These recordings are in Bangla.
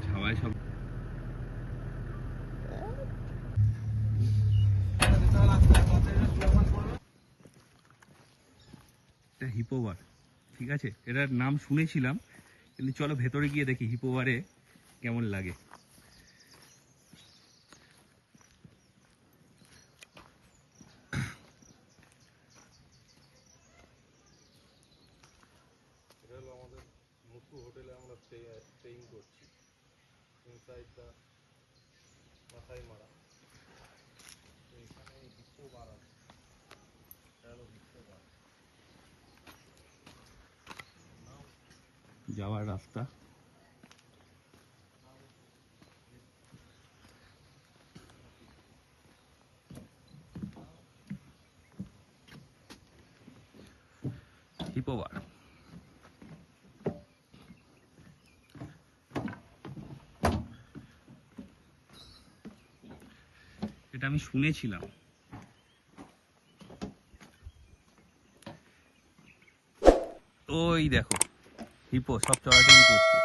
ছাওয়ায় সব হিপোবার, ঠিক আছে, এটার নাম শুনেছিলাম, কিন্তু চলো ভেতরে গিয়ে দেখি হিপোবারে কেমন লাগে। আমাদের মুথু হোটেলে আমরা স্টেইং করছি ইনসাইড দ্য মাথায় মারা। এখানে হিপোবার আছে, যাওয়ার রাস্তা। হিপোবার এটা আমি শুনেছিলাম। ওই দেখো হিপো সব চড়াচড়ি করছে।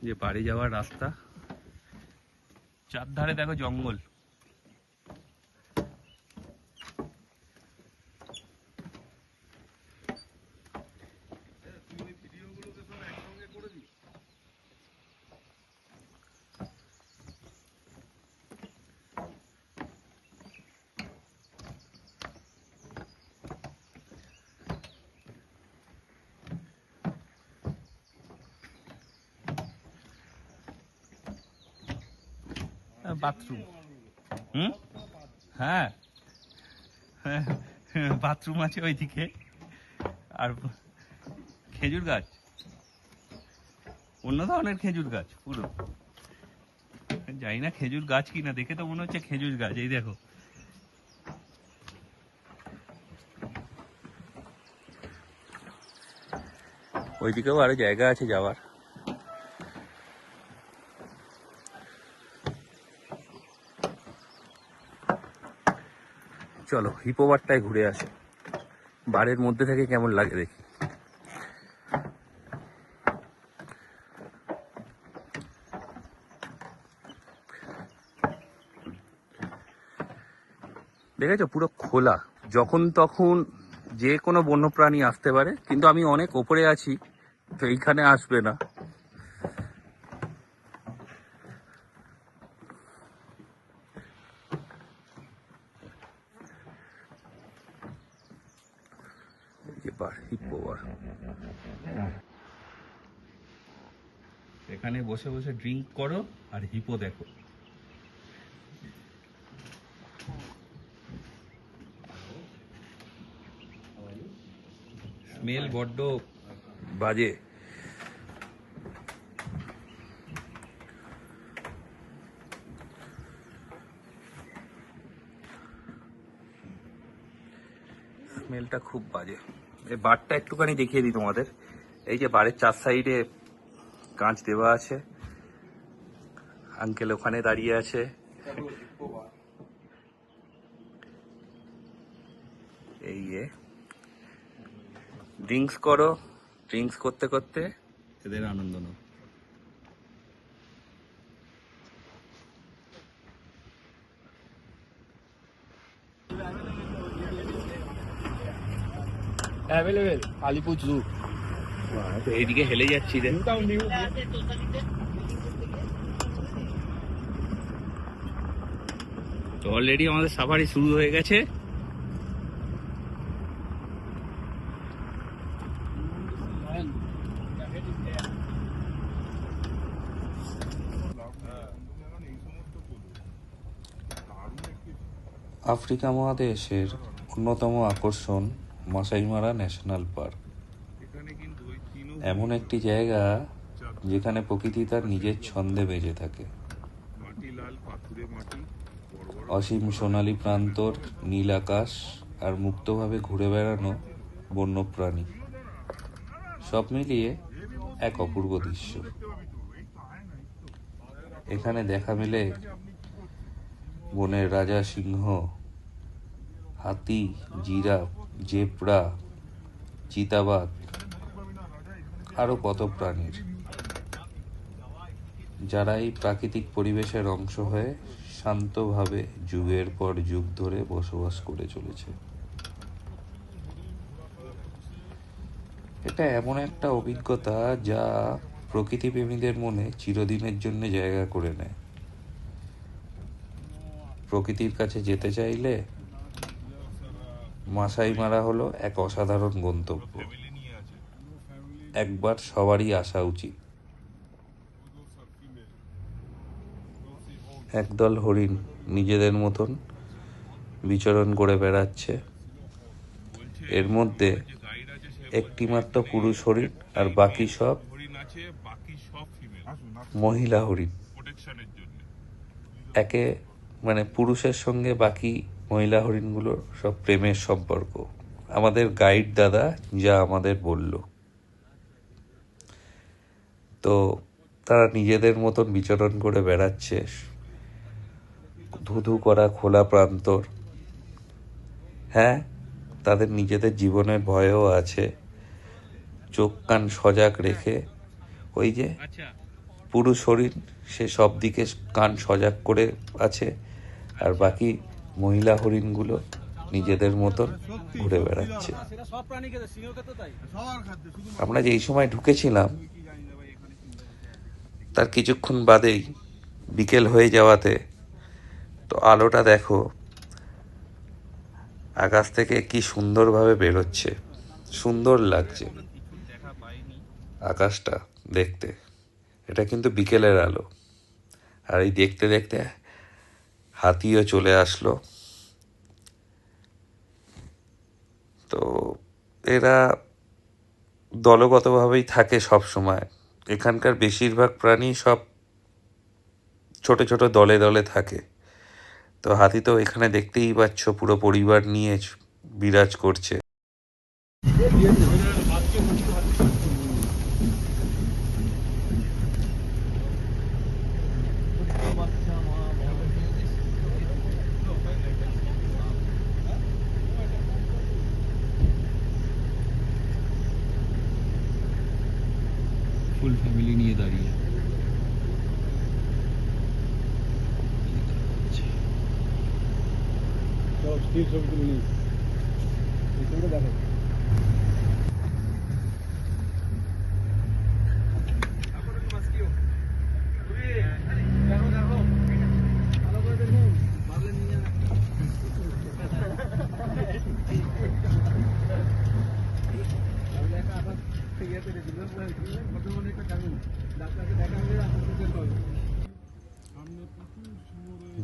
যে বাড়ি যাওয়ার রাস্তা, চারধারে দেখো জঙ্গল। বাথরুম, হ্যাঁ বাথরুম আছে ওইদিকে, আর খেজুর গাছ, অন্য ধরনের খেজুর গাছ পুরো। জানি না খেজুর গাছ কিনা, দেখে তো মনে হচ্ছে খেজুর গাছ। এই দেখো ওইদিকেও আরো জায়গা আছে যাওয়ার। চলো হিপোবারটায় ঘুরে আসি, বাড়ির মধ্যে থেকে কেমন লাগে দেখি। দেখেছো পুরো খোলা, যখন তখন যে কোনো বন্যপ্রাণী আসতে পারে, কিন্তু আমি অনেক ওপরে আছি তো এইখানে আসবে না। এখানে বসে বসে ড্রিঙ্ক করো আর হিপো দেখো। স্মেল বড্ড বাজে। স্মেলটা খুব বাজে। এই বারটা একটুখানি দেখিয়ে দিই তোমাদের। এই যে বারের চার সাইডে কাঁচ দেওয়া আছে, আঙ্কেল ওখানে দাঁড়িয়ে আছে। এই ড্রিঙ্কস করো, ড্রিঙ্কস করতে করতে এদের আনন্দ নাও। অ্যাভেলেবেল আলিপুর জু। এইদিকে হেলে যাচ্ছি রে। তো অলরেডি আমাদের সাফারি শুরু হয়ে গেছে। আফ্রিকা মহাদেশের অন্যতম আকর্ষণ মাসাই মারা ন্যাশনাল পার্ক। এমন একটি জায়গা যেখানে প্রকৃতি তার নিজের ছন্দে বেজে থাকে। অসীম সোনালী প্রান্তর, নীল আকাশ আর মুক্তভাবে ঘুরে বেড়ানো বন্যপ্রাণী, সব মিলিয়ে এক অপূর্ব দৃশ্য। এখানে দেখা মেলে বনের রাজা সিংহ, হাতি, জিরাফ, জেব্রা, চিতাবাঘ, আরো কত প্রাণীর, যারা এই প্রাকৃতিক পরিবেশের অংশ হয়ে শান্তভাবে যুগের পর যুগ ধরে বসবাস করে চলেছে। এটা এমন একটা অভিজ্ঞতা যা প্রকৃতিপ্রেমীদের মনে চিরদিনের জন্য জায়গা করে নেয়। প্রকৃতির কাছে যেতে চাইলে মাসাই মারা হলো এক অসাধারণ গন্তব্য। একবার সবারই আসা উচিত। একদল হরিণ নিজেদের মতন বিচরণ করে বেড়াচ্ছে। এর মধ্যে একটি মাত্র পুরুষ হরিণ আর বাকি সব মহিলা হরিণ। একে মানে পুরুষের সঙ্গে বাকি মহিলা হরিণগুলোর সব প্রেমের সম্পর্ক, আমাদের গাইড দাদা যা আমাদের বলল। তো তারা নিজেদের মতন বিচরণ করে বেড়াচ্ছে ধুধু করা খোলা প্রান্তর। হ্যাঁ, তাদের নিজেদের জীবনের ভয়ও আছে। চোখ কান সজাগ রেখে, ওই যে পুরুষ হরিণ সে সব দিকে কান সজাগ করে আছে, আর বাকি মহিলা হরিণগুলো নিজেদের মতন ঘুরে বেড়াচ্ছে। আমরা যেই সময় ঢুকেছিলাম তার কিছুক্ষণ বাদেই বিকেল হয়ে যাওয়াতে, তো আলোটা দেখো আকাশ থেকে কি সুন্দরভাবে বেরোচ্ছে, সুন্দর লাগছে আকাশটা দেখতে। এটা কিন্তু বিকেলের আলো। আর এই দেখতে দেখতে হাতিও চলে আসলো। তো এরা দলগতভাবেই থাকে সব সময়। এখানকার বেশিরভাগ প্রাণী সব ছোট ছোট দলে দলে থাকে। তো হাতি তো এখানে দেখতেই পাচ্ছ পুরো পরিবার নিয়ে বিরাজ করছে। ফুল ফ্যামিলি নিয়ে দাঁড়িয়ে।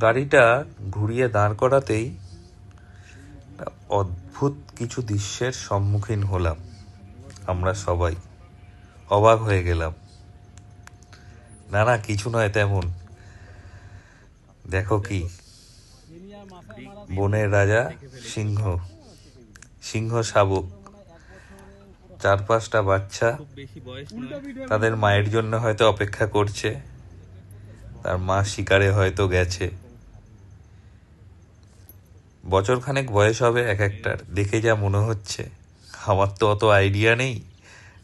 গাড়িটা ঘুরিয়ে দাঁড় করাতেই অদ্ভুত কিছু দৃশ্যের সম্মুখীন হলাম। আমরা সবাই অবাক হয়ে গেলাম। না না, কিছু নয় তেমন। দেখো কি, বনের রাজা সিংহ, সিংহ শাবক, 4-5টা বাচ্চা তাদের মায়ের জন্য হয়তো অপেক্ষা করছে। তার মা শিকারে হয়তো গেছে। বছরখানেক বয়স হবে এক একটার, দেখে যা মনে হচ্ছে। আমার তো অত আইডিয়া নেই,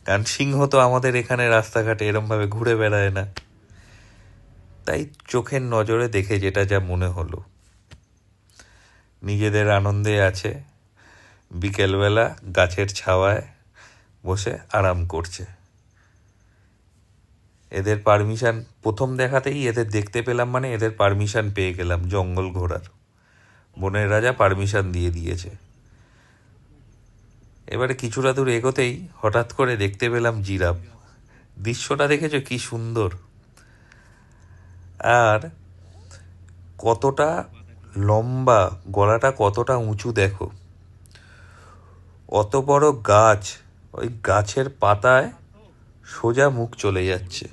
কারণ সিংহ তো আমাদের এখানে রাস্তাঘাটে এরমভাবে ঘুরে বেড়ায় না। তাই চোখের নজরে দেখে যেটা যা মনে হলো। নিজেদের আনন্দে আছে, বিকেলবেলা গাছের ছাওয়ায় বসে আরাম করছে। এদের পারমিশন প্রথম দেখাতেই এদের দেখতে পেলাম, মানে এদের পারমিশন পেয়ে গেলাম জঙ্গল ঘোরার। বনের রাজা পারমিশন দিয়ে দিয়েছে। এবারে কিছুটা দূর এগোতেই হঠাৎ করে দেখতে পেলাম জিরাফ। দৃশ্যটা দেখেছো কি সুন্দর, আর কতটা লম্বা, গলাটা কতটা উঁচু দেখো। অত বড় গাছ, ওই গাছের পাতায় সোজা মুখ চলে যাচ্ছে।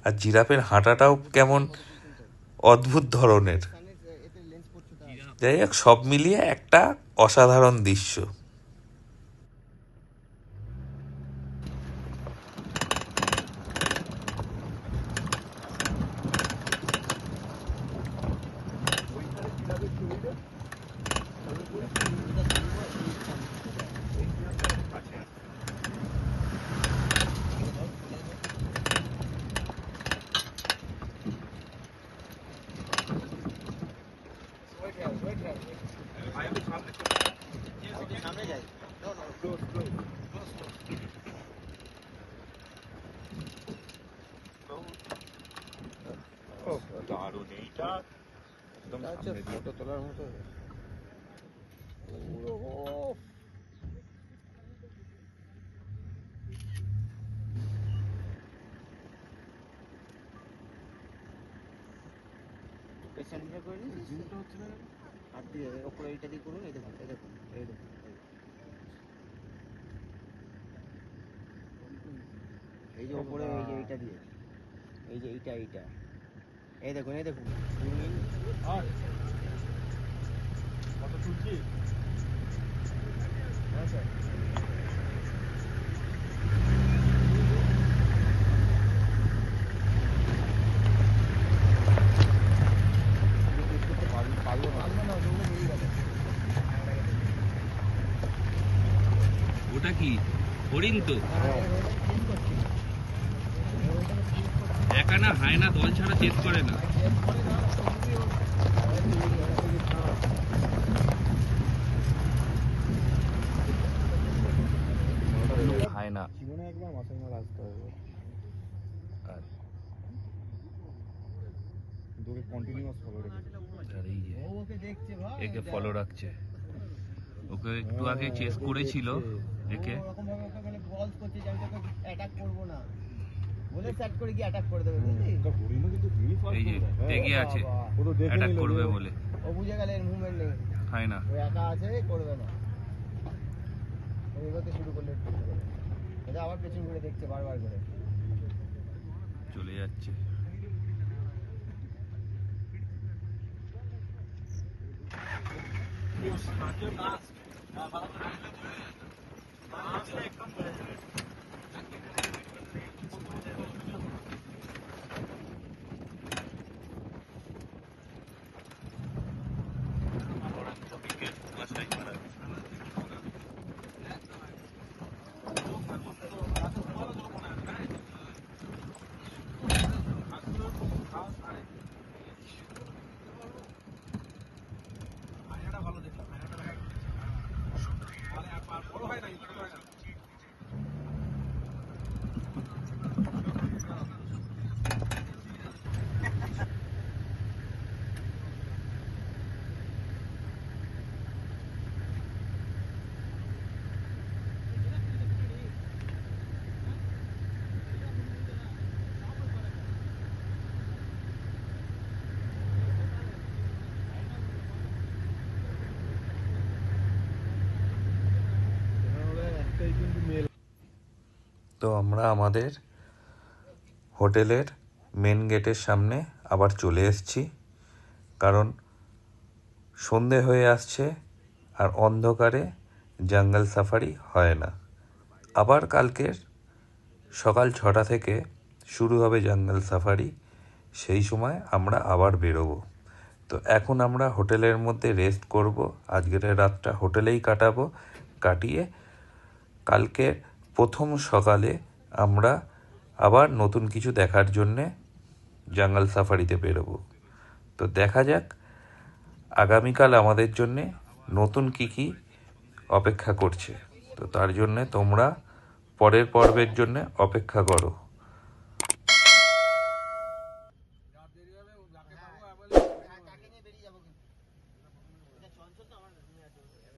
আর জিরাফের হাঁটাটাও কেমন অদ্ভুত ধরনের। যাই হোক, সব মিলিয়ে একটা অসাধারণ দৃশ্য। দারুণ এইটা একদম সামনে দিয়ে ফটো তোলার মতো পেছনটা করে নিন, জুমটা হচ্ছে না, হাত দিয়ে ওপরে এইটা দিয়ে করুন, এই দেখুন, এই দেখুন, এই দেখুন, এই যে ওপরে এই যে এইটা দিয়ে, এই যে এইটা এইটা, এই দেখুন, এই দেখুন, কত তুলছি? হ্যাঁ স্যার, ওটা কি হরিণ তো একা না হায় না দল ছাড়া চেস করে না হায় না জীবনে একবার মাথায় মারা আসতে হবে, তোকে কন্টিনিউয়াস ফলো রেখেছে, আর এই যে ওকে দেখছে ভাই, একে ফলো রাখছে ওকে একটু আগে চেস করেছিল একে এরকম ভাবে ওকে মানে বলস করছে যে আমি তোকে অ্যাটাক করব না বলে সেট করে গিয়ে অ্যাটাক করে দেবে, বুঝলি? হরিণও কিন্তু হেভি ফাস্ট, এই যে তেগে আছে অ্যাটাক করবে বলে ও বুঝে গেল এর মুভমেন্ট নেই, হায় না ও একা আছে, করবে না, ও এগোতে শুরু করলে এটা আবার পেছন ঘুরে দেখছে বারবার করে, চলে যাচ্ছে তো আমরা আমাদের হোটেলের মেন গেটের সামনে আবার চলে এসেছি, কারণ সন্ধে হয়ে আসছে আর অন্ধকারে জঙ্গল সাফারি হয় না। আবার কালকের সকাল 6টা থেকে শুরু হবে জঙ্গল সাফারি, সেই সময় আমরা আবার বেরোবো। তো এখন আমরা হোটেলের মধ্যে রেস্ট করব, আজকের রাতটা হোটেলেই কাটাবো, কাটিয়ে কালকে প্রথম সকালে আমরা আবার নতুন কিছু দেখার জন্যে জঙ্গল সাফারিতে বেরোবো। তো দেখা যাক আগামীকাল আমাদের জন্যে নতুন কি অপেক্ষা করছে। তো তার জন্যে তোমরা পরের পর্বের জন্যে অপেক্ষা করো।